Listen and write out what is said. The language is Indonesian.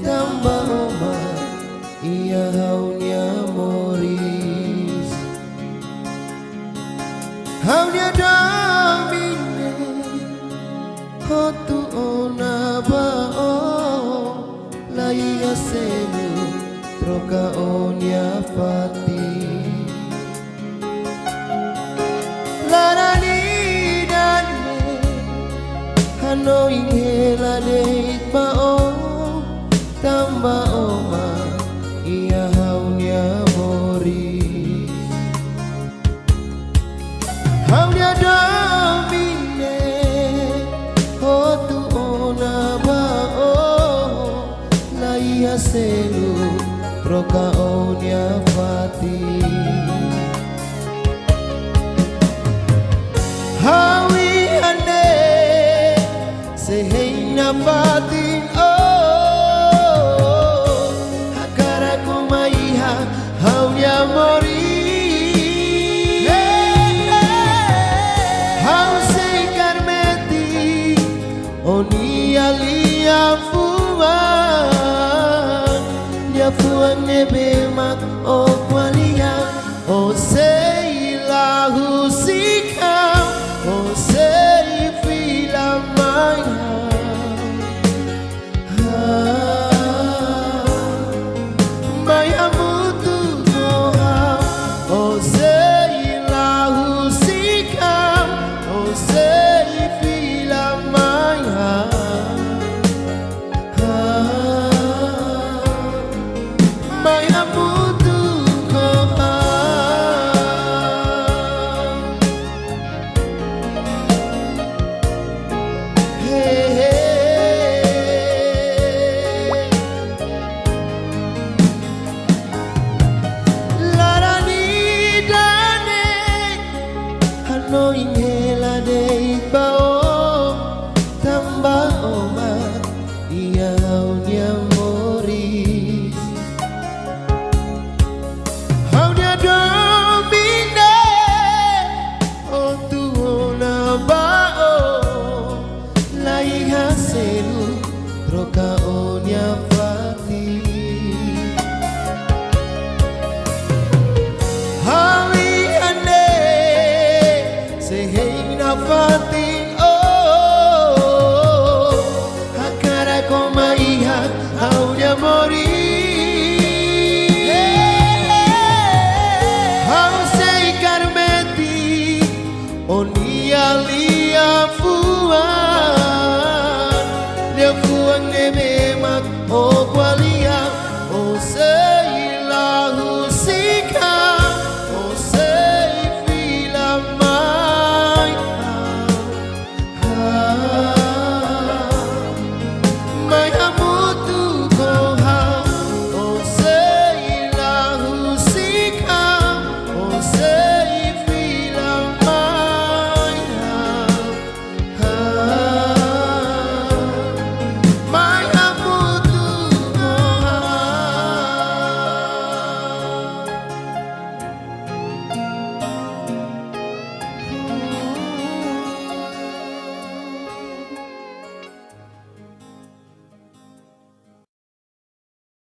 tambah oma ia haunya moris haunya domine hotu ona bao laia selu troka onya fati larani dane hanoi hela deit bao tambah oma ia haunya moris haunya domine hotu ona bao laia selu troka onya fati hawi ane seheina fatin haunya moris hau sei karmeti oni alia fuan nebe mak o kwalia o sei lahu sikam o sei fila maya hela deit bao tambah oma ia haunya moris haunya domine hotu ona bao lai haselu troka onya fati hawi ane seheina fati